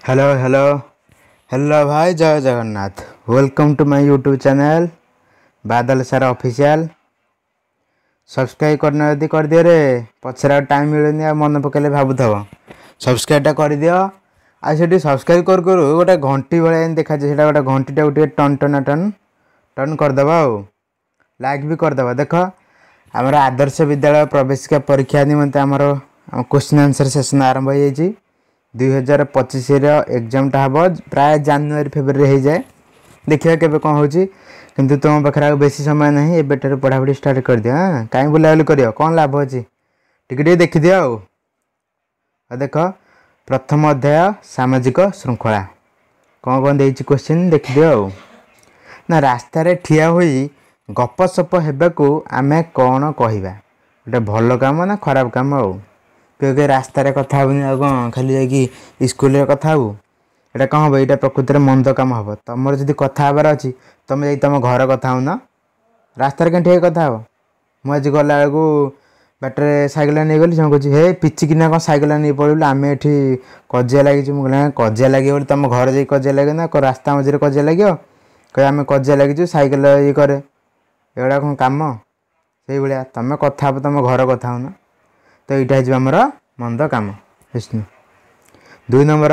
Hello hello hello भाई, जय Jagannath. Welcome to my YouTube channel Badal sir official. Subscribe करना यदि कर दियो रे, पछरा टाइम मिलनी आ मन पकेले भाबुथव सब्सक्राइबटा कर दियो। आ सेठी सब्सक्राइब कर करू गोटे घंटी भाया देखा सेटा गोटे घंटीटा गोटे टन टन टन टन करदेवा लाइक भी करदेवा। देख आमर आदर्श विद्यालय प्रवेशिका परीक्षा निमंते आमर क्वेश्चन आंसर सेशन आरंभ हो जाइए। 2025 एग्जामटा हम प्राय जानुरी फेब्रुआरी हो जाए। देखिए के कौन हो किंतु तुम पाखे बेसी समय नहीं, एबेटर पढ़ापढ़ी स्टार्ट कर दियो। हाँ कहीं बुलाबुली करियो कौन लाभ अच्छी टिके देखिदि। देख प्रथम अध्याय सामाजिक श्रृंखला कौन कौन देती क्वेश्चन देखिदि। ना रास्तार ठिया हुई गपसप हेबाकू आमे कौन कहवा, गोटे भल काम ना खराब काम। क्योंकि रास्तार कथा हेनी कौन खाली जाकि स्कूल कथा हबू, यहाँ कौन हम यहाँ प्रकृति में मंद कम हम। तुम जब कथा हबार अच्छी तुम जा तुम घर कथा हो ना, रास्तार कहीं ठीक कथा हे। मुझे गला बेलू बाटर सैकेल नहीं गली से कहे हे पिचिकिना कौन सैकेल नहीं पड़े आम ये कजिया लगी। मुझे कजिया लगे बोली तुम घर जा कजिया लगे ना रास्ता मझे कजिया लगे कहे आम कजिया लगी सैकेल ये कै एगुड़ा कौन कम से भाया तुम कथा हे तुम घर कथा हो ना। तो यहाँ होमर मंद कम। विष्णु 2 नंबर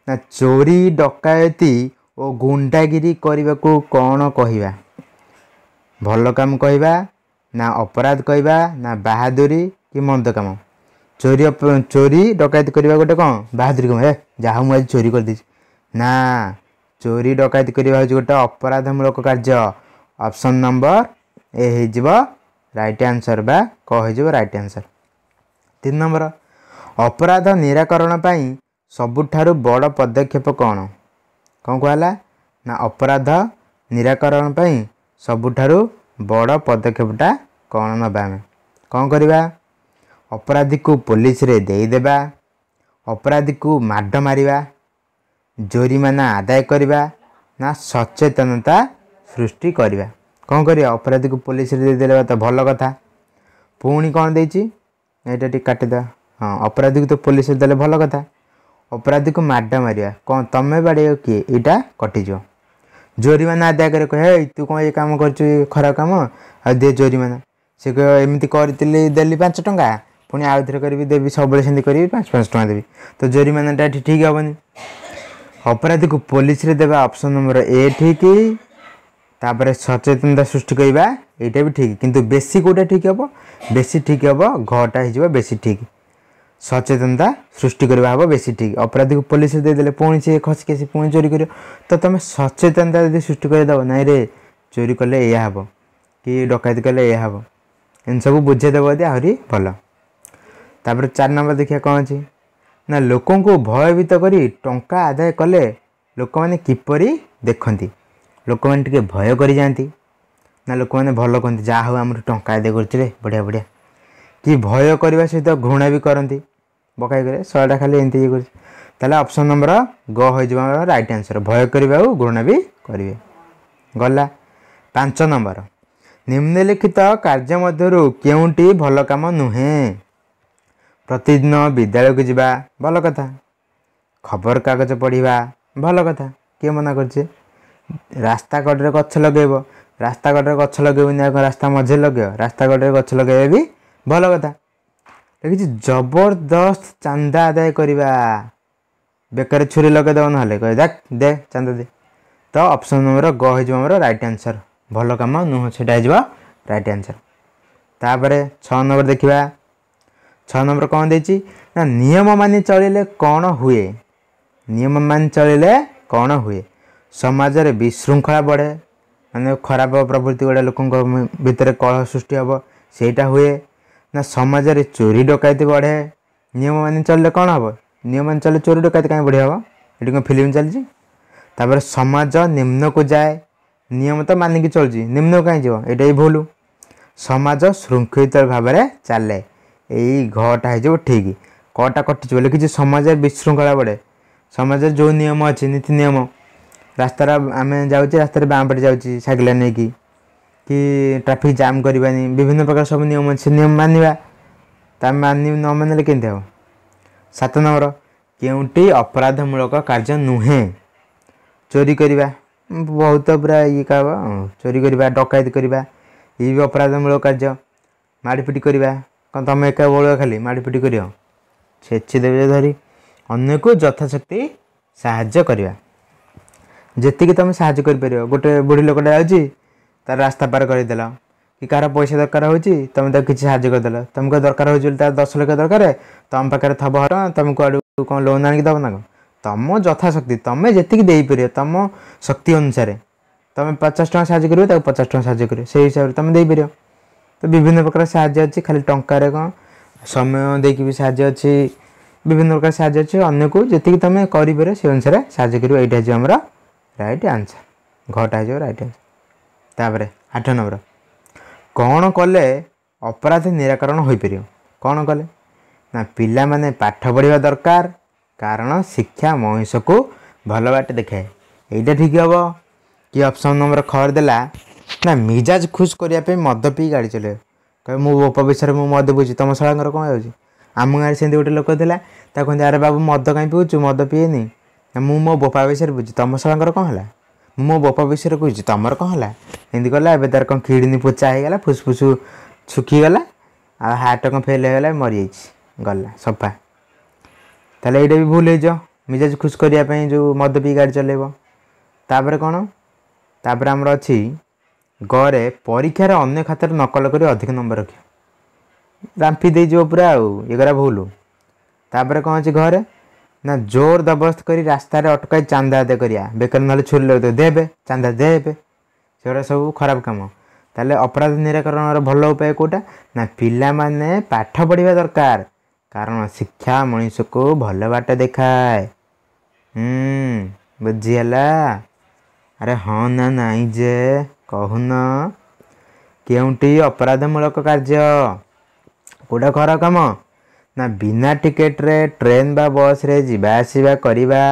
ना चोरी डकायती और गुंडागिरी करने को कौन कहवा, भल काम कहवा ना अपराध कहवा ना बहादुरी कि मंद काम। चोरी डकायती करवा गोटे कौन बहादुरी कम हे जहाँ मुझे चोरी कर दी ना, चोरी डकायती करवा गोटे अपराधमूलक कार्य। ऑप्शन नंबर ए हो राइट आंसर बा कह राइट आंसर। 3 नंबर अपराध निराकरण पाई सबुठारु बड़ पदक्षेप कौन कौन कहला ना अपराध निराकरण पाई सबुठारु बड़ पदक्षेपटा कौन नबा आमे कौन करवा। अपराधी को पुलिस रे देदेबा, अपराधी को माड मारिबा, जोरिमाना आदाय करवा ना सचेतनता सृष्टि करवा। कौन करिया अपराधी को पुलिस रे देदेबा तो भल कथा। पुणी कौन देछि यहाँ टी काटिद। हाँ अपराधी को तो पुलिस देले भल कथा। अपराधी को माड मारिया कौन तमें बाड़े किए यहाँ कटिज। जोरिमाना आदाय करे कहे तू कौन ये काम कर खराब काम आ दे जोरिमाना। से कह एमती करी देली 5 टंका पुणी आउ थे करी देवी सब सेमती करी 5-5 टंका देवी तो जोरिमानाटा ठीक हेनी। अपराधी को पुलिस रे देवा ऑप्शन नंबर ए ठीक। तापर सचेतनता सृष्टि करवा यहाँ भी ठीक, किंतु बेसी कौटा ठीक हे बेसी ठीक हे घटा हो बेसी ठीक। सचेतनता सृष्टि करवा हम बेसी ठीक। अपराधी को पुलिस देदेले पुणी से खसिक सी पुणी चोरी कर तो तुम सचेतनता यदि सृष्टि करदेव नाई रे चोरी कले या हम कि डकायती कले या हम इन सब बुझेदेव यदि आहरी भल। तापर 4 नंबर देखिए कौन अच्छी ना लोकों को भयभीत करी टंका आदाय कले लोक मैंने किपरि देखती, लोक मैंने टिके भय कर जाती ना लोक मैंने भल कहते जहाँ हूँ आम टंका आदाय कर बढ़िया बढ़िया कि भय करने सहित घृणा भी करती बकाई करे 100टा खाली एमती ये कर। ऑप्शन नंबर ग हो राइट आंसर भय करने घृणा भी करेंगे। गला 5 नंबर निम्नलिखित कार्य मध्यरु केउंटी भल काम नुहे। प्रतिदिन विद्यालय को जावा भल कथा, खबर कागज पढ़ा भल कथा किए मना कर। रास्ता कड़े गछ लगे रास्ता कड़े गछ लगे रास्ता मझे लगे रास्ता कड़े गछ लगे भी भल कथा। देखिए जबरदस्त चांदा आदाय करवा बेकार छुरी लगेदेव ना कह देख दे चांदा दे। तो ऑप्शन नंबर ग हो राइट आंसर भल कम नुह से राइट आंसर। तापर 6 नंबर देखा 6 नंबर कौन देती ना नियम मानि चलिले कौन हुए, नियम मानि चलिले कौन हुए। समाज रे विशृंखला बढ़े माने खराब प्रवृत्ति गुड़ा लोक भितर कलह सृष्टि हम सेटा हुए ना समाज रे चोरी डकायती बढ़े। नियम मानि चलिले कौन हम, नियम मानि चलिए चोरी डकायती कहीं बढ़िया हम ये कौन फिल्म चलती। तापर समाज निम्न को जाए, नियम तो मानिकी चलती निम्न कहीं जीव यहाँ ही भूल। समाज श्रृंखलित भाव में चले यही घटा हो ठीक। कटा कटिच लिखी समाज विशृंखला बढ़े, समाज जो नियम अच्छी नीति नियम रास्तार आम जाऊँ रास्तार बाँ पटे जाऊँ सैकेल नहीं कि ट्रैफिक जाम करवानी विभिन्न प्रकार सब नियम अच्छे नियम मानवा ता मानि न मानले केमती हम। 7 नंबर केउटी अपराधमूलक कार्य नुहे। चोरी करवा बहुत पूरा ये कह चोरी करवा डकायत करवा ये भी अपराधमूलक कार्य। माड़पीट करवा कौन तुम एका बल खाली माड़पीट कर छेचिदेवे धरी अन्य को यथाशक्ति साहाय्य करवा। जी तुम साहाय्य कर गोटे बुढ़ी लोकटा आउची तार रास्ता पार करदेल कि कार पैसा दरकार हो तुम तो किसी साहाय्य करदेल तुमको दरकार हो 10 लाख दरकार तुम पाखे थब हर तुमको आड़ कौन लोन आनिक दब ना तुम यथाशक्ति तुम जी देपर तुम शक्ति अनुसार तुम 50 टଙ୍କା साहाय्य कर 50 टଙ୍କା साहाय्य कर से हिसाब से तुम देपर। तो विभिन्न प्रकार साहाय्य अच्छी खाली टंकार कौन समय देकी भी साहाय्य अच्छी विभिन्न प्रकार साहाय्य अच्छे अन्य को जी तुम कर से अनुसार साहाय्य कर यहाँ आमर राइट आंसर घटा हो राइट आंसर। तापर 8 नंबर कौन कले अपराध निराकरण हो पार कौन कले ना पिला माने पाठ पढ़ा दरकार कारण शिक्षा मनीष को भल बाट देखाए यहीटा ठीक हम कि ऑप्शन नंबर खर देला ना मिजाज खुश करने मद पी गाड़ी चले कह मो बापा विषय मुझे मद पीछी तुम शाला कौन हो आम गाँव से गोटे लोक था कहते अरे बाबू मद कहीं पीछू मद पीएनि मु मो बापा विषय बुझी तुम शाला कौन है मो बापा विषय कही तुमर कौन है एमती कला ए तार कौन किडनी पोचा होगा फुसफुस सुखीगला आ हार्ट कौन फेल होगा मरी गला सफा ताले यहाँ भी भूल हो मिजाज खुश करने जो मद पी गाड़ी चलेब। तापर कौन तापर आमर अच्छी गरे परीक्षार अन्य खातर नकल कर अधिक नंबर रख रांफी दे पूरा आगरा भूल। तापर कौन अच्छी घरे ना जोर जबरदस्त कर रास्ता अटकाई चांदा आदे करिया बेकार ना छुरी लगे देबे चांदा देबे से सब खराब कम। ताले अपराध निराकरण भल उपाय कोटा ना पिला माने पाठ पढ़ा दरकार कारण शिक्षा मनीष को भल बाट देखाए। बुझीगला अरे हाँ ना नाई जे कहून केउटी अपराधमूलक कार्य कोटा खरा कम ना बिना टिकेट रे ट्रेन बा बस रे जीवा आसीबा करिबा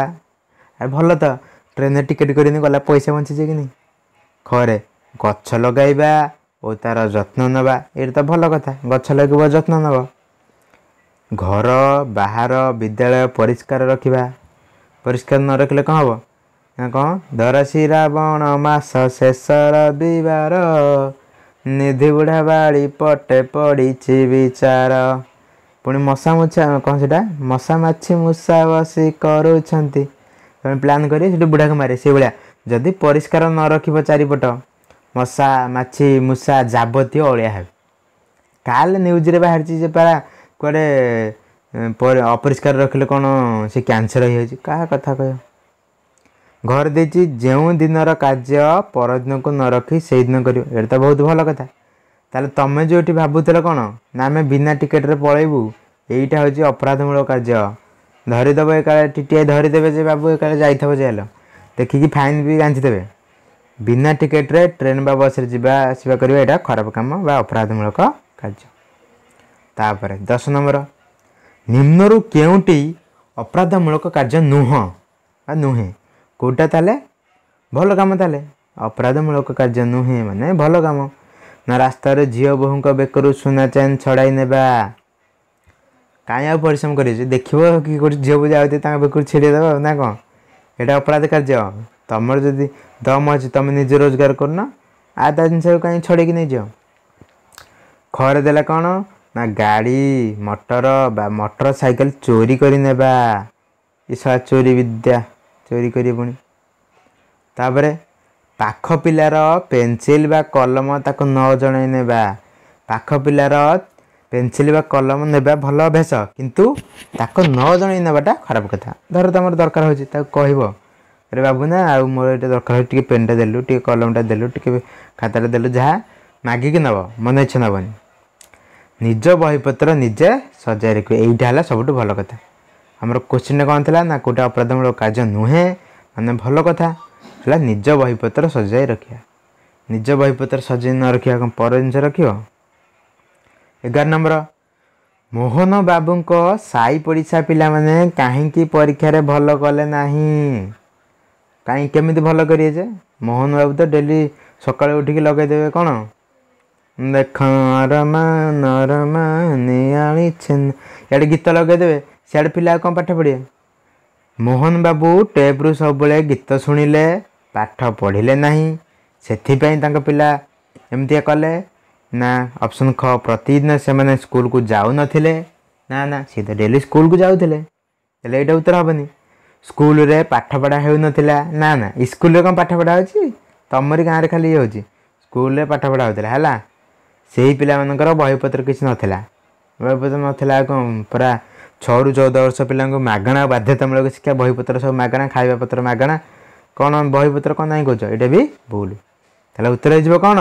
अरे भल तो ट्रेन टिकेट करनी गला पैसा बंची कि नहीं खरे गछ लगाइबा और तार जत्न नवा ये तो भल कथा गछ लगे जत्न नब घर बाहर विद्यालय परिष्कार रखा परिष्कार न रखिले कौन हम ना कौन दरसी रावण मास शेष रविवार निधि बुढ़ा बाड़ी पटे पड़ी विचार पुणी मशा मुछा कौन से मशा माछी मूषा बसी करुँच प्लान कर बुढ़ा को मारे से भाया जदि परिष्कार न रख चारिपट मशा माछी मूषा जाबतीय अलिया हे काल न्यूज रे बाहर पारा कड़े अपरिष्कार रखिले कौन से कैंसर हो कथा कह घर देची जो दिन कार्य परदिन को न रखी से दिन कर तो बहुत भल कथा। ताले तमें जो भावुल कौन ना आम बिना टिकेट रे पलैबू यहीटा हूँ अपराधमूलक कार्य धरीदेव एक टीटीआई धरीदेवे जे बाबू एक जाइए जेल देखिकी फाइन भी गांचीदेवे बिना टिकेट रे ट्रेन बा बस रे जीवा आसवा करवा यहाँ खराब काम बा अपराधमूलक कार्य। तापर 10 नंबर निम्नरु केउटी अपराधमूलक कार्य नुह नुहे कोटा ताले भल काम ताले अपराधमूलक कार्य नुहे माने भल काम ना रास्ता रे झील बोहू बेकरू सुना चैन छड़ाई नेबा कहीं परिश्रम कर देखो कि झील जाते बेकरू छेड़देव ना कौन यहाँ अपराध कार्य तुमर जदि दम अच्छे तुम निज रोजगार करना आ जिन कहीं छड़ेक नहीं जाओ खरे देला कौन ना गाड़ी मोटर बा मोटर साइकिल चोरी करी नेबा ईसा चोरी विद्या चोरी करी पुणी। तापरे पाख पिलार पेंसिल बा कलम ताको न जणै नेबा पाख पिलार पेंसिल बा कलम नेबा भल अभ्यास किंतु ताको न जणै नेबाटा खराब कथा। धर तुम दरकार होची ताको कहबो अरे बाबू ना आ मोर ये दरकार हो टिके पेनटा देलु टिके कलमटा देलु टिके खाताटा देलु जहाँ मागिकी नब मन इच्छा नबनी निज बहीपत्र निजे सजाई रख यहीटा है सब भल कथा। आमर क्वेश्चन कौन थी ना कोटा अपराधमूलक कार्य नुहे माने भल कथा है निज बहीपत्र सजाई रखा निज बहीपत्र सजाई न रखा कौन पर जिन रख। 11 नंबर मोहन बाबू साई पड़िशा पिला माने कहीं परीक्षा रे भल कले नहीं कहीं केमिति भल करिए जे मोहन बाबू तो डेली सकाଳେ उठिकी लगेदेवे कौन देख रमा नरमा नियाली छेन इे गीत लगेदेवे सियाड़े पिला कौन पाठ पढ़े मोहन बाबू टेप्रु सबुले गीत शुणिले पाठ पढ़िले नहीं सेथिपाई तांको पिला एमतिया कले ना। ऑप्शन ख प्रतिदिन से मैंने स्कूल को जाऊ नथिले ना ना सी तो डेली स्कूल को जाउथिले तले एटा उत्तर हबनी। स्कूल रे पाठ पढ़ा हेउ नथिला ना ना स्कूल रे कम पाठ पढ़ा होची तमरी गाँ रे खाली होची स्कूल रे पाठ पढ़ा होथिला हला सेही पिला मानकर बहीपत्र किछ नथिला बहीपत्र नथिला कम पूरा 6 ରୁ 14 वर्ष पिला मागणा बाध्यतामूलक शिक्षा बहीपत्र सब मागणा खाଇବା पत्र मागणा कौन बहीपत्र कौन नहीं कह ये भी भूल ताला उत्तर हो कौन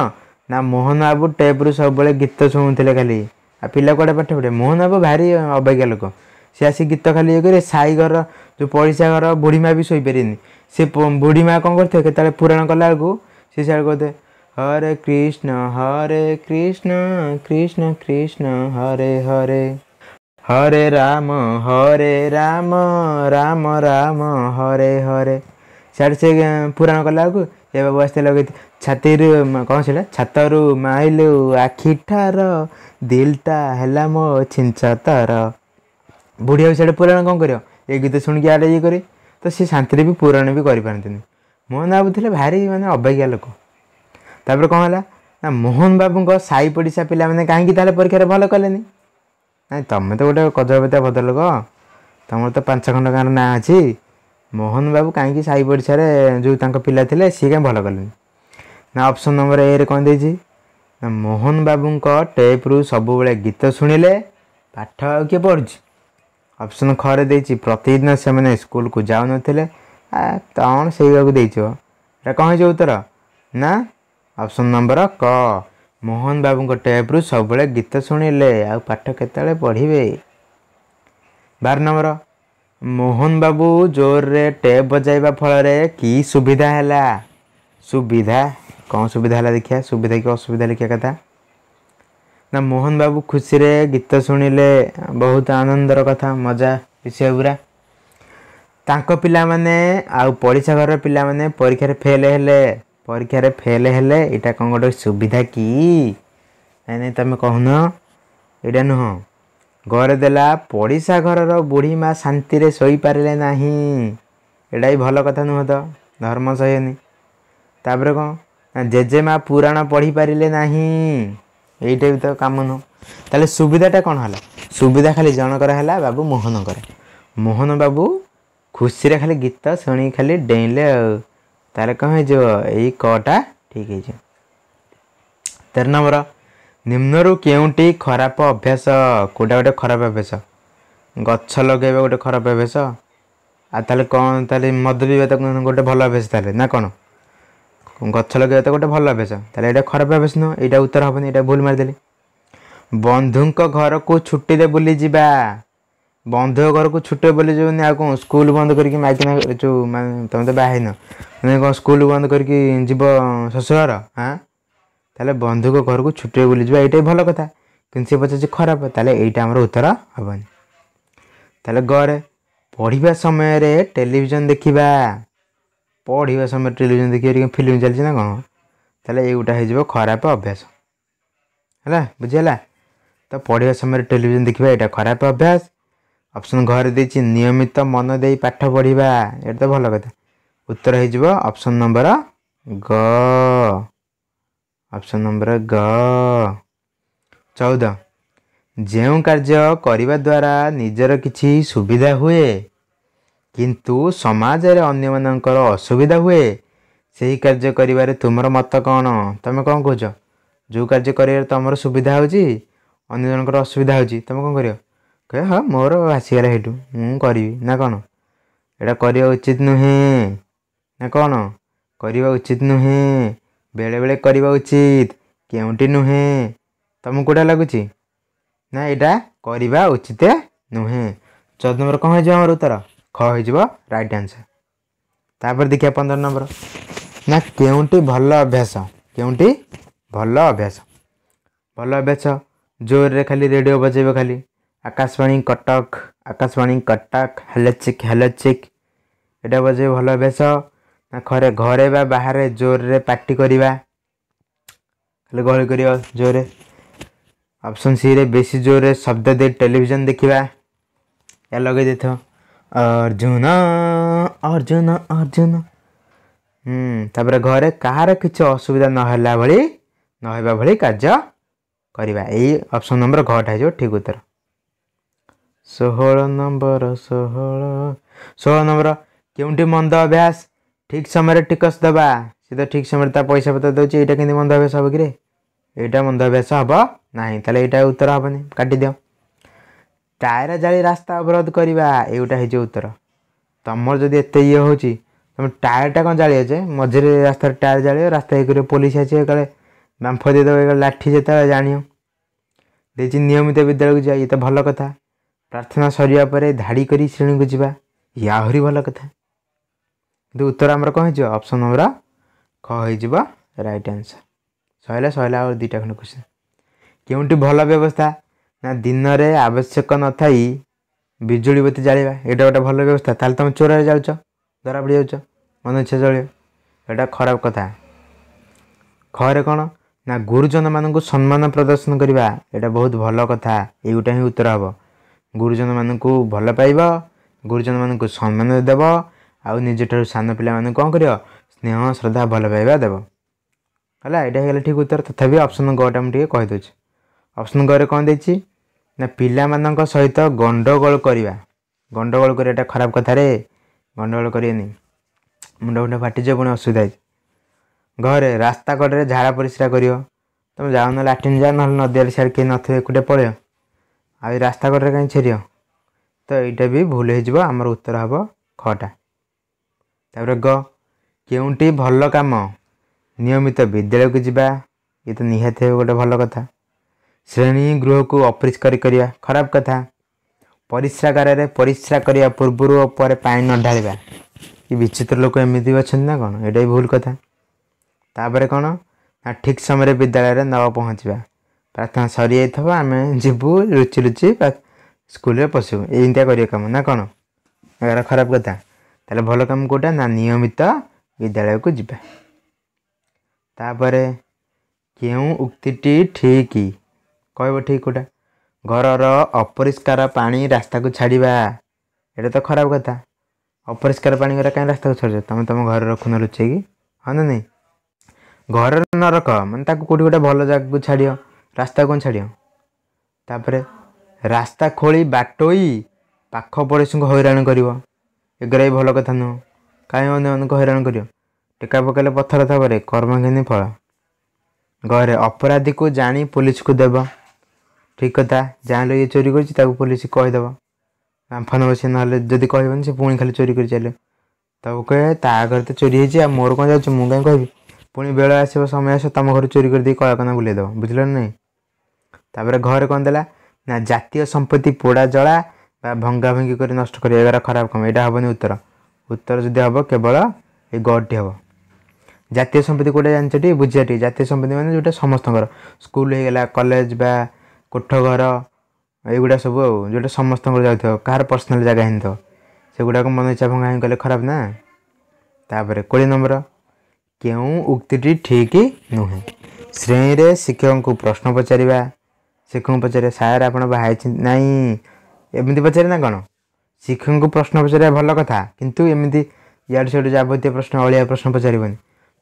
ना मोहन बाबू टेप्रु सब गीत शुणुले खाली आ पिला कड़े पाठ पढ़े मोहन बाबू भारी अबाग्या लोक सी आसी गीत खाली ये करे साई घर जो पड़िशा घर बुढ़ी माँ भी शोपारे सी बुढ़ी माँ कौन करते पुराण कला सी सियाड़ कहते हरे कृष्ण कृष्ण कृष्ण हरे हरे हरे राम राम राम हरे हरे सियाड़ से पुराण कला ये बाबू आसते लगे छाती कौन से छातरू माइलु आखिठार दिलटा है मो छिंचतर बुढ़िया सियाड़े पुराण कौन कर ये गीत शुणिकी आड़े ये करे तो सी शांति भी पुराण भी करपारती मोहन बाबू थे भारी माने अबाग्या लोक तापर कौन है ना मोहन बाबू साई पड़िशा पिला मैंने कहीं परीक्षा भल कले ना तुम तो गोटे कजबतिया भद्र लोक तुम तो 5 खंड गाँव ना अच्छी मोहन बाबू कहीं साई पड़िशा जो पिला थे सी कहीं भल कले ना। ऑप्शन नंबर ए कौन देछि ना मोहन बाबू टेप्रु सबु गीत शुणिले पाठ आ किए पढ़ुଛି। ऑप्शन खरे देछि प्रतिदिन से मैंने स्कूल को जाऊ नथिले कौन से कौन हो उत्तर ना। ऑप्शन नंबर क मोहन बाबू टेप्रु सब गीत शुणिले आ पाठ केतले पढ़िबे। 12 नंबर मोहन बाबू जोर रे टेप बजाइबा फल की सुविधा है सुविधा कौन सुविधा है देखिया सुविधा की असुविधा लिखा कथा ना। मोहन बाबू खुशी रे गीत शुणिले बहुत आनंदर कथा मजा विषय पूरा तांको पिला माने आ पड़िशा घर पिला माने परीक्षा रे फेल हेले इटा कौन गोटे सुविधा की नहीं तुम कहन यहाँ नुह घर देला पड़िशा घर बुढ़ी माँ शांति रे सोई पारे ना एटा भी भल कथा नुह तो धर्म सहेनी। तापर कौन जेजेमा पुराण पढ़ी पारे ना यहीटा भी तो कम नुह ताले सुविधाटा कौन है सुविधा खाली जनकर है बाबू मोहन बाबू खुशी रे खाली गीत शुणी खाली डेइले ताले कौन हो यही कटा ठीक है। 13 नंबर निम्नरू केउंटी खराब अभ्यास कोटा गोटे खराब अभ्यास गछ लगेबा गोटे खराब अभ्यास आ ताले कौन ताले मद पीवा तो गोटे भल अभ्यास ताले ना कौन गछ लगेबा तो गोटे भल अभ्यास ताले एटा खराब अभ्यास नुह एटा उत्तर हबनी एटा भूल मारदेली। बंधुक घर को छुट्टी दे बुली जिबा बंधु घर को छुट्टी बोली जीवन आ कौन स्कूल बंद करके माइकिना जो तुम तो बाहन मैंने कौन स्कूल बंद करके जीव शशुर हाँ ताले बंधु को घर को छुट्टी बुली जा ये भल कथा कि सी पचार खराब ताले यहाँ आमर उत्तर हेनी। ताले घरे पढ़ा समय रे टेलीविजन देखा पढ़ा समय टेलीविजन देखिए फिल्म चलती ना कौन ताले युटा हो खराब अभ्यास है बुझीगला। तो पढ़ा समय टेलीविजन देखा यहाँ खराब अभ्यास। ऑप्शन घरे देछि नियमित मन दे पाठ पढ़ा ये तो भल कथा उत्तर हो ऑप्शन नंबर ग ऑप्शन नंबर ग। 14 जो कार्य करने द्वारा निजर किछि सुविधा हुए किंतु समाज रे अन्य मानकर असुविधा हुए सही कार्य करिवारे तुमर मत कौन तुम कौन कह जो कार्य कर तुम सुविधा होची अन्य जनकर असुविधा होची तुम कौन कर कहे हाँ मोर आसीगला हेटू मु करी ना कौन एटा करवा उचित नुहे ना कौन करवा उचित नुहे बेले बेले करवा उचित केउंटी नुहे तुमको कोटा लगुच ना यहाँ करवा उचित नुहे। 14 नंबर कौन हो उत्तर ख हो राइट आंसर। तापर देखिए 15 नंबर ना केउंटी भल अभ्यास केउंटी भल अभ्यास जोर रे खाली रेडियो बजेब खाली आकाशवाणी कटक हेलचिक एटा बजे भल अभ्यास ना घरे घरे बा बाहर जोर रे पार्टी करवा खाली गहली कर जोर। ऑप्शन सी रे बेसी जोर रे शब्द दे टेलीविजन देखा या लगे देथ। अर्जुन अर्जुन अर्जुन। तापर घरे कहार किसी असुविधा नहला भली कार्य करवा। यही ऑप्शन नंबर घटा है ठीक उत्तर। 16 नंबर 16 नंबर केउंटी मंद अभ्यास ठीक समय टिकस दबा। सी तो ठीक समय पैसा पत्र दूसरी यहाँ के मंद अभ्यास हम कि यहाँ मंद अभ्यास हम ना यहाँ उत्तर हेनी काटी दियो। टायर जाली रास्ता अवरोध करवा एटा है उत्तर। तुमर जदि एत ये हो तुम टायरटा कौन जाली अच्छे मझे रास्ता टायर जाल रास्ता ये पुलिस आसे कले बांफ देदेव लाठी जो जान देखिए नियमित विद्यालय को जा ये तो भल कथा। प्रार्थना सरिया पर धाड़ी करी श्रेणी को जावा ये आहरी भल कथा। कि उत्तर आमर कौन हो ऑप्शन नंबर ख हो राइट आंसर। सहला सहला और दुईटा खंड क्वेश्चन। केउंटी भल व्यवस्था ना दिन रे आवश्यक न थाई बिजुली बत्ती जालिबा एटा गोटे भल व्यवस्था। ताल तुम चोर जाऊच धरा पड़ जाऊच मन इच्छा चल एटा खराब कथा। खरे कौन ना गुरुजन मान सम्मान प्रदर्शन करवा एटा बहुत भल कथा। युटा ही उत्तर हम। गुरुजन मान भल पाइब गुरुजन मान सम्मान देव आउ निज ठार सान पिला मान कौन कर स्नेह श्रद्धा भल पाइबा देव है यहाँ ठीक उत्तर। तथापि ऑप्शन गटा मुझे कहीदे। ऑप्शन ग कौन देती ना पिला मान सहित गंडगोल करवा। गंडगोल कर खराब कथा रे गंडगोल करेनि मुंड मुंड फाटीज पुणी असुविधा है। घरे रास्ता कड़े झाड़ा परिस्रा कर तुम जाओ ना लाट्रिन जा ना नदी सियाड़ किए नए एकुटे पड़े आ रास्ता कड़े कहीं छेड़ तो यहाँ भी भूल होमर उत्तर हम खटा। तापर ग केउंटी भल काम नियमित विद्यालय को जावा ये तो निहाती गोटे भल कथा। श्रेणी गृह को अपरिष्कार करवा खराब कथा। परिस्रागार परिस्रा करने पूर्वर पर पानी न ढालिबा ये विचित्र लोक एमती अच्छा ना कौन यहाँ भी भूल कथा। तापर कौन ना ठीक समय विद्यालय न पहुँचवा प्रार्थना सरी आम जीवु लुचि लुचि स्कूल पशु यिंटा कर कम ना कौन यार खराब कथा। ताले भल काम कोटा ना नियमित विद्यालय को जावा। तापर केउं उक्तिटी ठीक कह ठीक कोटा घर अपरिष्कार पानी रास्ता को छाड़वा ये तो खराब कथा। अपरिष्कार पानी कहीं रास्ता को छाड़ तुम तुम घर रखुन लुचे कि हाँ ना नहीं घर न रख मैंने कौटी गोटे भल जगह को छाड़ रास्ता कौन छाड़। तापर रास्ता खोली बाटोई पाख पड़ोसी को हैरान कर एगरा भी भल कथा नुह कहीं अन्य हैरान कर टेका पकड़े पत्थर थापर कर्म घिनी फल। घरे अपराधी को जानी पुलिस को देव ठीक कथा। जान ये चोरी कर पुलिस कहीदेव बांफा नब सी ना जदि कहबनी से पुणी खाली चोरी कर चल तब कहे ता घर तो चोरी हो मोर कौन जाऊँ मुझे कहीं कह पुणी बेल आस समय आस तुम घर चोरी कर कलाकना बुलेदेव बुझल नहीं। तापर घर कौन देला ना जातीय संपत्ति पोड़ा जला भंगा भंगी कर नष्ट कर एगार खराब कम यहाँ हेनी उत्तर। उत्तर जदि हम केवल ये गड्टी हम। जातीय संपत्ति कौटे जानटी बुझिया जातीय संपत्ति मैंने जोटा समस्त स्कूल होगा कॉलेज बा कोठ घर युवा सब जोटा समस्त जाऊँ कहार पर्सनाल जगह हिं थो से गुड़ाक मन इच्छा भंगा ही कले खराब ना। तापर 20 नंबर केउं उक्ति ठीक नुहे। श्रेणी रे शिक्षक को प्रश्न पचारा शिक्षक पचारे सार आप बाहर नाई एमती पचारे ना कौन शिक्षक को प्रश्न पचार भल कथा किंतु एमती इाड़ से जावतीय प्रश्न अलिया प्रश्न पचारे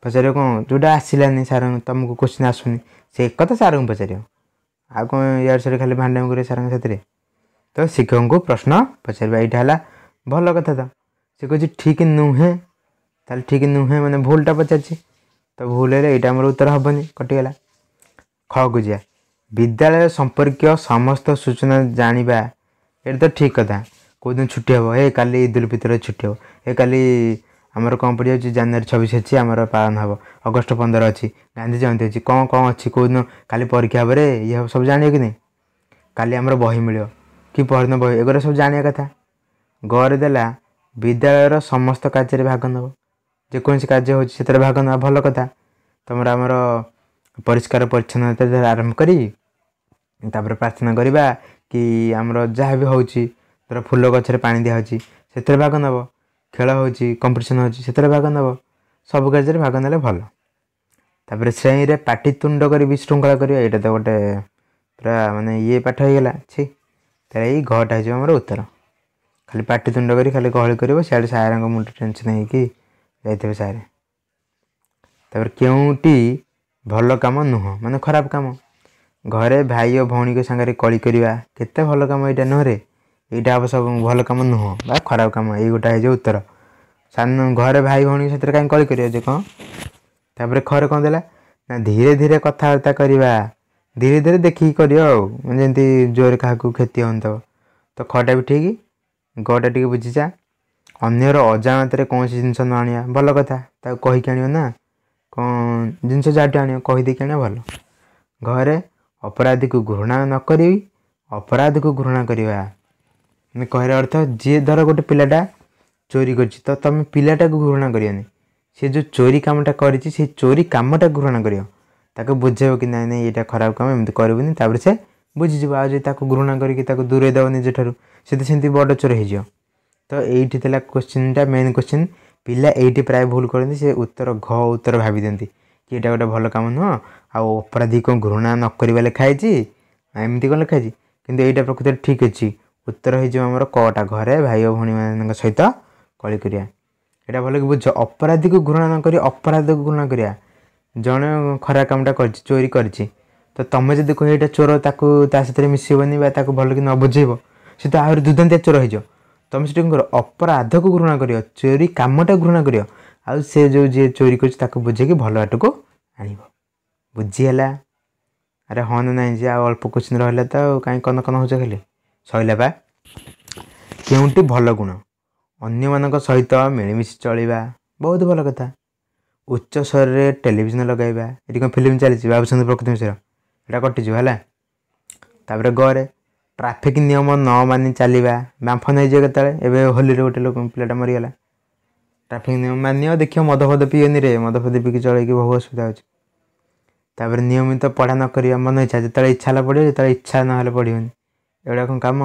पचार कौन जोटा आसलानी सार तुमको क्वेश्चन आसुनी से एक कथा सार को पचार आ कौन इाड़ से खाली भांडाम कर सार साथी तो शिक्षक को प्रश्न पचार यहाँ है भल कथा। तो सी कह ठीक नुहे ताल ठीक नुहे मैंने भूलटा पचार तो भूल है आम उत्तर हेनी कटिगला। ख को जा विद्यालय संपर्क समस्त सूचना जाना ये तो ठीक कथा। कौ दिन छुट्टी हम ए काली ईद उल फितर छुट्टी हम ए काली आमर कौन पड़ जाए जनवरी 26 अच्छी आम पालन हम अगस्ट 15 अच्छी गांधी जयंती अच्छी कौन कौन अच्छी कौ दिन काली परीक्षा हम ये सब जानिए कि नहीं काली आमर बही मिल कि पहरदिन बही एगुरा सब जाना कथा। गौर देला विद्यालय समस्त कार्य भाग नब जेकोसी कार्य हो भाग ना भल कथा। तुम आमर परिष्कार परिच्छन्नता आरंभ करी तापर प्रार्थना करवा कि आमर जहाँ भी होची तर फूल गचर पानी दिखाई से भाग नब खेल हो कंपिटिशन हो भाग नब सब कार्य भाग ना भल। तापर श्रेणी रे पाटितुंड कर विशृंखला करवा यहाँ तो गोटे पूरा मानने ये पाठ हो गला छी तेरा घटा हो उत्तर। खाली पाटितुंड करी खाली गहली कर सियाड़े सायर मुंड टेंशन होगी जाइए सारे तापर केउटी भल कम नुह माने खराब कम घरे भाई और भौणी के सांगे कली करवा केते भल कम यहाँ नुह रे यहाँ सब भल कम नुह बा खराब कम यही गोटा है उत्तर सान घरे भाई भौणी से कहीं कली कर कौन तापर खरे कौन देला ना धीरे धीरे कथबार्ता करवा धीरे धीरे देखिकी करमती जोर क्या क्षति हो तो खटा भी ठीक गटा टे बुझीचा अन्यर अजाणत कौन सी जिनस न आनिया भल कथा कहीकि आण ना कौन जिनस जहाँ आण कहीदेक आने भल घरे अपराधी को घृणा न करी अपराध को घृणा करवा कहर अर्थ जी धर गोटे पिलाटा चोरी कर तो तुम पिलाटा को घृणा करनी सी जो चोरी कामटा कर चोरी कामटा घृणा कर बुझेब कि ना यहाँ खराब कम एमती करनी से बुझीज आज घृणा करके दूरे देव निज ठार से तो बड़ चोर हो तो यही क्वेश्चनटा मेन क्वेश्चन पिला ये प्राय भूल करते से उत्तर घ उत्तर भावी दिखती कि यहाँ गोटे भल कम नुह आउ अपराधी को घृणा न करवा लिखाई एमती कौन लिखाई कि यहाँ प्रकृत ठीक अच्छी उत्तर होमर कटा घरे भाई और भौणी मान सहित कली करिया यहाँ भल कि बुझ अपराधी को घृणा न कर अपराध को घृणा करिया जड़े खराब कामटा कर चोरी कर तो तुम जब कह ये चोर ताकि मिसबनी भल कि न बुझेब सी तो आहरी दुर्दांतिया चोर हो तुम से कर अपराध को घृणा कर चोरी कामटा घृणा कर आ से जो जी चोरी कर बुझे कि भल बाट को आण बुझीगला अरे हाँ ना ना जी अल्प क्वेश्चन रहा तो कहीं कन कन हो खाली सैला बा केउटी भल गुण अन्य मान सहित मिलमिशि चलवा बहुत भल कथा उच्च स्वर में टेलीविजन लगाइबा ये कौन फिल्म चली बाबुचंद प्रकृति मिश्र यहाँ कटिज है तापर गरे ट्राफिक नियम न मानि चलवा बांफ नहीं जाए केत होली गोटे लोक पिलाटा मरीगला ट्राफिक नियम मान देख मद फद पीएनि रे मद फद पीकी चल बहुत असुविधा होपर नियमित पढ़ा न कर मन इच्छा जो इच्छा पढ़े जो इच्छा ना पढ़ोनी एगुड़ा कौन कम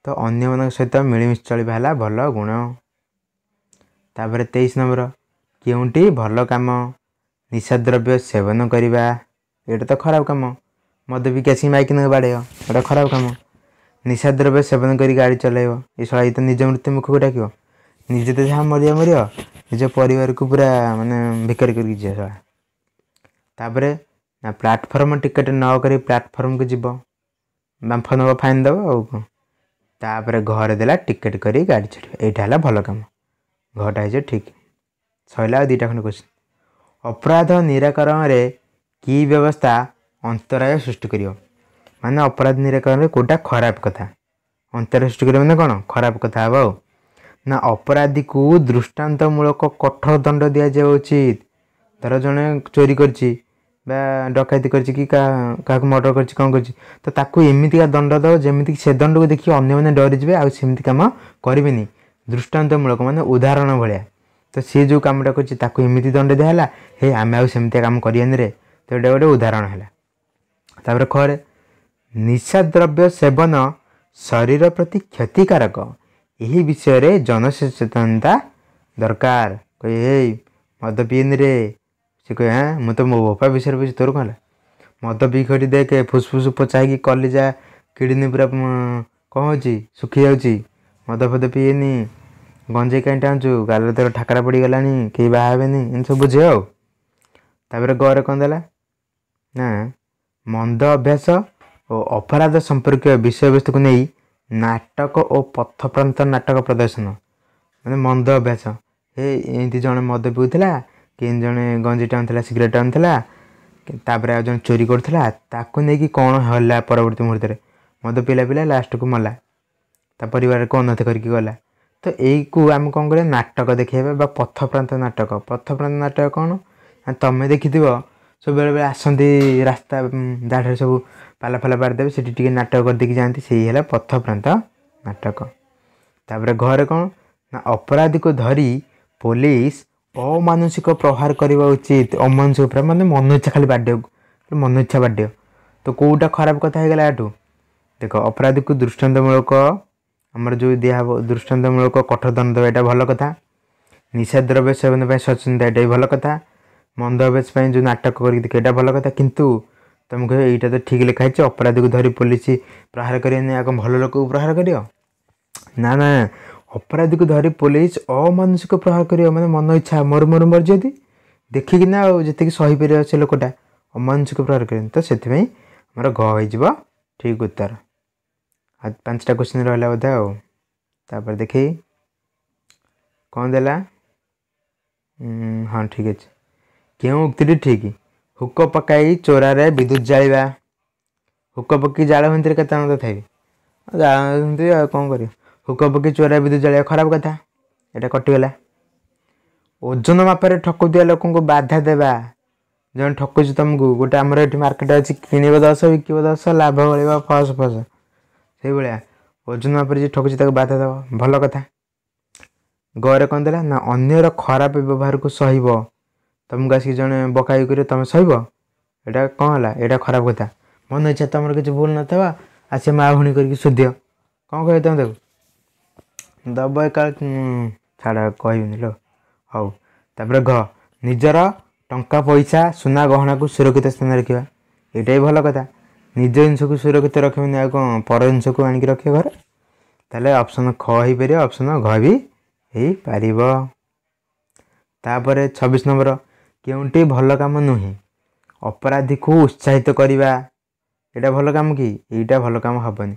तो अन्य मान सहित मिलमिशि चलवा है भल गुण तापर 23 नंबर केउटी भल कम निशा द्रव्य सेवन करवा ये तो खराब कम मद पीकी आसिक माइक न बाड़े ये खराब कम निशा द्रव्य सेवन कर गाड़ी चलैब ये सला तो निज मृत्यु मुख को डाक निजे तो जहाँ मरिया मर निज परिवार को पूरा माने भिकार कर सला तापर ना प्लाटफर्म टिकेट न कर प्लाटफर्म को जीव बांफ नब फाइन दब आउ कौन तापर घर देला टिकेट कर गाड़ी चढ़ यहाँ भल कम घटा है ठीक सैला दुईटा खंड क्वेश्चन अपराध निराकरण की व्यवस्था अंतराय सृष्टि कर माने अपराध निराकरण कोटा खराब कथा अंतराय सृष्टि कर मैंने कौन खराब कथा हम ना अपराधी को दृष्टांतमूलक कठोर दंड दि जाए उचित धर जड़े चोरी कर डकैती कर मर्डर कर कौन कर तो एमतीका दंड दब जमीक से दंड को देखिए अन्य मैंने डरीजे आमती कम करेनि दृष्टांतमूलक माने उदाहरण भाया तो सी जो कमटा करमती दंड दिहला हे आम आमती कम करानी रे तो ये गोटे उदाहरण है तापर खरे निशा द्रव्य सेवन शरीर प्रति क्षतिकारक यही विषय रे जनसचेतनता दरकार कहे मद पीएनि रे सी कहे हाँ मुझे मो बापा विषय पूछी तोर कौन है मद पी खड़ी देख फुसफुस पोचाई कलिजा किडनी पूरा कौन हो सुखी जाऊँगी मद फद पीएनि गंजे कहीं टाणुचु गाल तोर ठाकरा पड़गला कहीं बाहबेनि इन सब बुझे आपर गरे कौन देला ना मंद अभ्यास और अपराध संपर्क विषय वस्तु को नहीं नाटक और पथप्रांत नाटक प्रदर्शन मैंने मंद अभ्यास हे एमती जड़े मद पीऊला कि जड़े गंजी टाणुला सिगरेट टाणुला तापर आ जन चोरी करूला ताकू नहीं कौन है परवर्त मुहूर्त में मद पीला पीला लास्ट को मला ता परिवार को अनथ करके गला तो यही को आम कौन करें नाटक देखा पथप्रांत नाटक कौन तुम्हें देखि सब बेले बेले आसती रास्ता दाढ़ सब पाला फाला पारिदेवे से नाटक करदेकी जाती से है पथप्रांत नाटक तापर घर कौन ना अपराधी को धरी पुलिस अमानुषिक प्रहार करवा उचित अमानुषिक प्रहार माने मन इच्छा खाली बाड्य मन इच्छा बाड्य तो कौटा खराब कथा होगा याठू देख अपराधी को दृष्टांतमूलक आमर जो दिया दृष्टांतमूलक कठोर दंड देवा यहाँ भल कथा निशा द्रव्य सेवन सचेतनता यहाँ भल कथा मंद अभ्यास जो नाटक कर देख यहाँ भल कथा किंतु तुम कह यहाँ तो ठीक लिखाई अपराधी को धरी पुलिस प्रहार कर भल लोक प्रहार कर ना ना अपराधी को धरी पुलिस अमानुषिक प्रहार कर माने मन इच्छा मोर मोर मर्जी देखिकिना जी सही पार से लोकटा अमानुषिक प्रहार कर तो से आमर घ हो ठीक उत्तर। आज 5टा क्वेश्चन रहा बोधे आपर देख कौन देला हाँ ठीक अच्छे क्यों उक्ति ठीक हुक पकाई चोरारे विद्युत जाइबा हुक पकी जाल भितर के तथापि जाल कौन कर हुक पकी चोरा विद्युत जाइबा खराब कथा यहाँ कटिगला। ओजन मापे ठकुआ लोक बाधा देवा जन ठकुच तुमको गोटे आमर ये मार्केट अच्छी किणव 10 बिक 10 लाभ मिले फस फस से भाया ओजन मापे जी ठकुच बाधा देव भल कथा। गरे कौन देला ना अन्यर खराब व्यवहार को सहब तुमको आसिक जड़े बकाई कर तुम सहब यहाँ कौन है यहाँ खराब कथा मन इच्छा तुम किसी भूल ना आसे माँ भूणी कर सुध कौन कह तुम देखो दब एक छाड़ कहनी लो हौ तापर घ निजर टंका पैसा सुना गहना को सुरक्षित स्थान रखा यहाँ भी भल कथा निज जिनस को सुरक्षित रखें आ कौन पर जिनस को आणिक रखे घर ताले ऑप्शन ख हो पार ऑप्शन घ भी हो पार। तापर 26 नंबर केउंटी भल काम नुहे अपराधी को उत्साहित करवा यहाँ भल काम कि यहाँ भल काम हेनी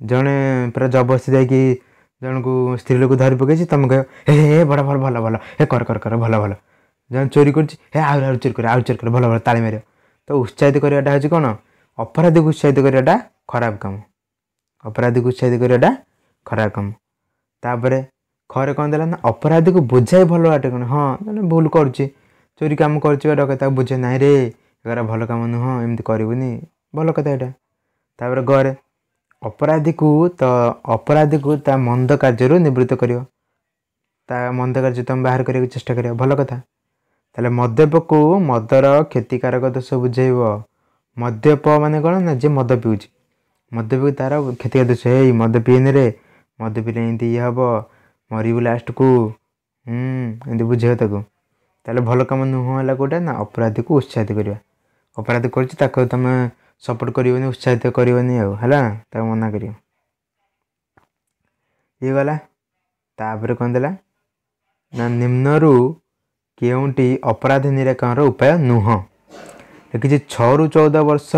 जड़े पूरा जबरदस्ती जाकि जन को स्त्री लोक धरी पकई तुम कह हे बड़ा भल भल भल हे कर कर कर भल भल जन चोरी कर चोरी कर चोरी कर भल भल ताली मार तो उत्साहित करवाटा हूँ कौन अपराधी को उत्साहित करवाटा खराब काम अपराधी को उत्साहित करवाटा खराब काम। तापर खरे कौन देला ना अपराधी को बुझाई भल बाटे कौन हाँ जन भूल करुच्ची चोरी कम कर डकता बुझे ना रे यार भल काम नुह एमती करनी भल कथा यहाँ। तापर गरे अपराधी को ता मंद कार्य निवृत्त कर मंद कार्य तुम बाहर करने की चेष्टा कर भल कथा। ताले मद्यप को मदर क्षतिकारक दोष बुझेब मद्यप माने कौन ना जे मद पिऊँ मद्यप तार क्षतिकार दोष है मद पीने रे मद पीले एमती ये हम मरबू लास्ट को एमती बुझे ताको ताले भल कम नुह कौटा ना अपराधी को उत्साहित करवा अपराधी कर तुम सपोर्ट करनी उत्साहित करनी है मना कर ये गला। तापर कौन देला ना निम्नरू केउंटी अपराध निराकरण उपाय नुह लिखी 6 ରୁ 14 वर्ष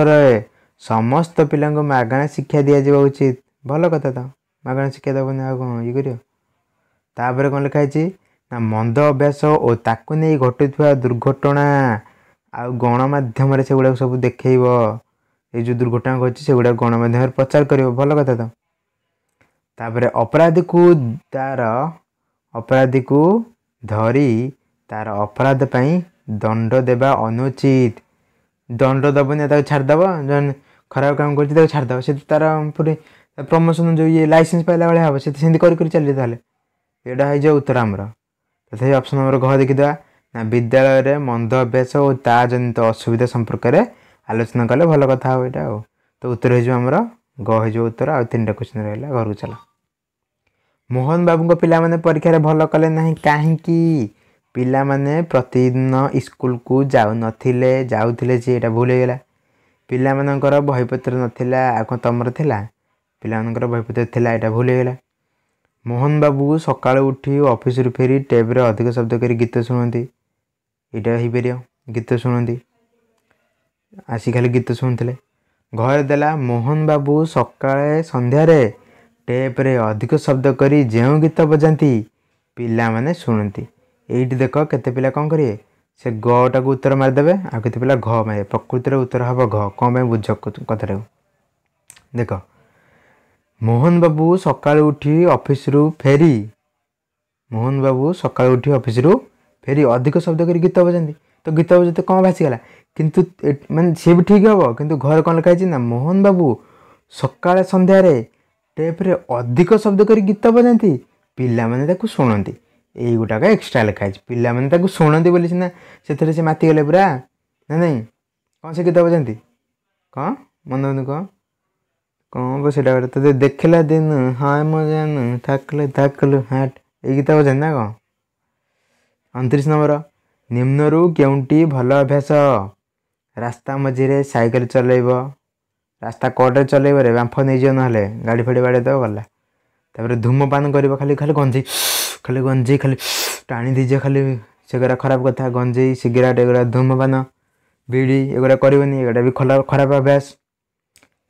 समस्त पिला मागणा शिक्षा दि जावा उचित भल कथा तो मागणा शिक्षा देवनी आ कौन ये कर। तापर कौन लिखाई ना मंद अभ्यास और ताकू नहीं घटुवा दुर्घटना आ गणमाध्यम से गुड़ा सब देखब ये जो दुर्घटना घटी से गुड़ा गणमाध्यम प्रचार कर भल कथा तो। तापर अपराधी को धरी तार अपराध पाई दंड देवा अनुचित दंड दबनी छाड़देव जन खराब काम कर छाड़देव से तार पूरे प्रमोशन जो ये लाइसेंस पाइला भाई हम से कर चलिए यहाँ हो उत्तर आमर तथा ऑप्शन नंबर घ देखीदा ना विद्यालय रे मंद अभ्यास और ता जनित असुविधा संपर्क में आलोचना कले भल कथा हो यहाँ तो उत्तर होमर ग हो उत्तर आ 3टा क्वेश्चन रहा घर को चला। मोहन बाबू पिला माने परीक्षा भल कले ना कहीं पिला माने प्रतिदिन स्कूल को जाऊ नथिले जाउथिले जे एटा भूल होगला पिला मानकर बहीपत्र नथिला आ तमर थिला पिला मानकर बहीपत्र थिला एटा भूल होगला। मोहन बाबू सकाळ उठी ऑफिस रु फेरी टेब रे अधिक शब्द करी गीत शुणती यहाँ हो पार गीत शुणती आसी खाली गीत शुणुले। घर देला मोहन बाबू सकाळे संध्यारे टेप रे अधिक शब्द करी जो गीत बजाती पिला माने शुणती एइटी देख केते पिला कौन करेंगे से गटा को उत्तर मारिदेवे आ केते पिला घ मारे प्रकृति उत्तर हम घ कौन बुझ कथा देख मोहन बाबू सकाळ उठी ऑफिस रु फेरी मोहन बाबू सकाळ उठी ऑफिस रु फेरी अधिक शब्द करी गीत बजाती तो गीत बजाते कौन भासीगला किंतु माने सी भी ठीक हम किंतु घर कौन लिखाई ना मोहन बाबू सकाळ संध्यारे टेप रे अधिक शब्द करी गीत बजाती पिला माने शुणती यही गुटाक एक्सट्रा लिखाई पिला माने शुणती बोली सीना से मातीगले पूरा ना नहीं कौन से गीत बजाती कौन मन कौन कौन बस तो देखला दिन हाँ मजान थकल थकलु हाट ये गीत बजाती ना कौन। 29 नंबर निम्नरू केउंटी भल अभ्यास रास्ता मझीरे साइकेल चलेब रास्ता कड़े चलेब रे बांफ नहीं जाओ ना गाड़ी फाड़ी बाड़े दब गला तापर धूमपान कर खाली खाली गंजे खाली टाणी दीजिए खाली सेगुड़ा खराब कथा गंजे सिगरेट एगुड़ा धूमपान बीड़ी एगुड़ा करनी एगुड़ा भी खराब अभ्यास।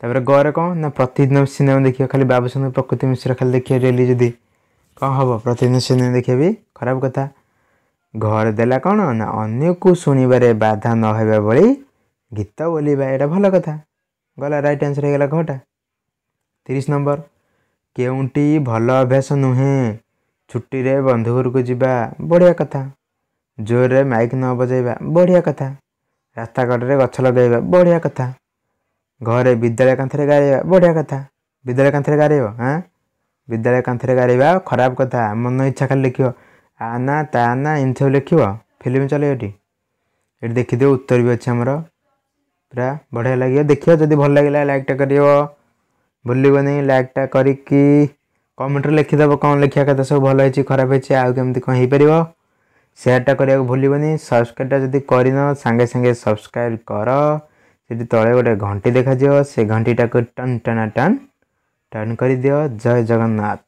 तापर गरे कौन ना प्रतिदिन सिनेमा देखिए खाली बाबूसान प्रकृति मिश्र खाली देखिए डेली जदि कौन हम प्रतिदिन सिनेमा देखिए भी खराब कथा। घर देला कौन ना अन्य को शुणवे बाधा न होगा भली गीत बोलवा यहाँ भल कथा गला राइट आंसर हो गला घटा। 30 नंबर केउंटी भल अभ्यास नुहे छुट्टी रे बंधु घर को जीवा बढ़िया कथा। जोर रे माइक न बजेबा बढ़िया कथा। रास्ता कड़े गछ लगेबा बढ़िया कथा। घरे विद्यालय कांथरे गारेबा बढ़िया कथा। विद्यालय कांथरे गारेब हाँ विद्यालय कांथरे गारेबा खराब कथा मन इच्छा खाली लिख आना ताना इन सब लिख फिल्म चले ये देखिद उत्तर भी अच्छे आमर पूरा बढ़िया लगे देखिए जदि भल लगे लाइकटा कर भूलबनी लाइकटा करिकी कमेंट लिखिदेव कौन लिखा कथा सब भल होती खराब होती आउ केमती कौन हो पार सेयारटा करने भूलबनी सब्सक्राइबटा जदि करन सांगे सांगे सब्सक्राइब कर से तले गोटे घंटी देखा से घंटीटा को टन टना टन टन कर दियो। जय जगन्नाथ।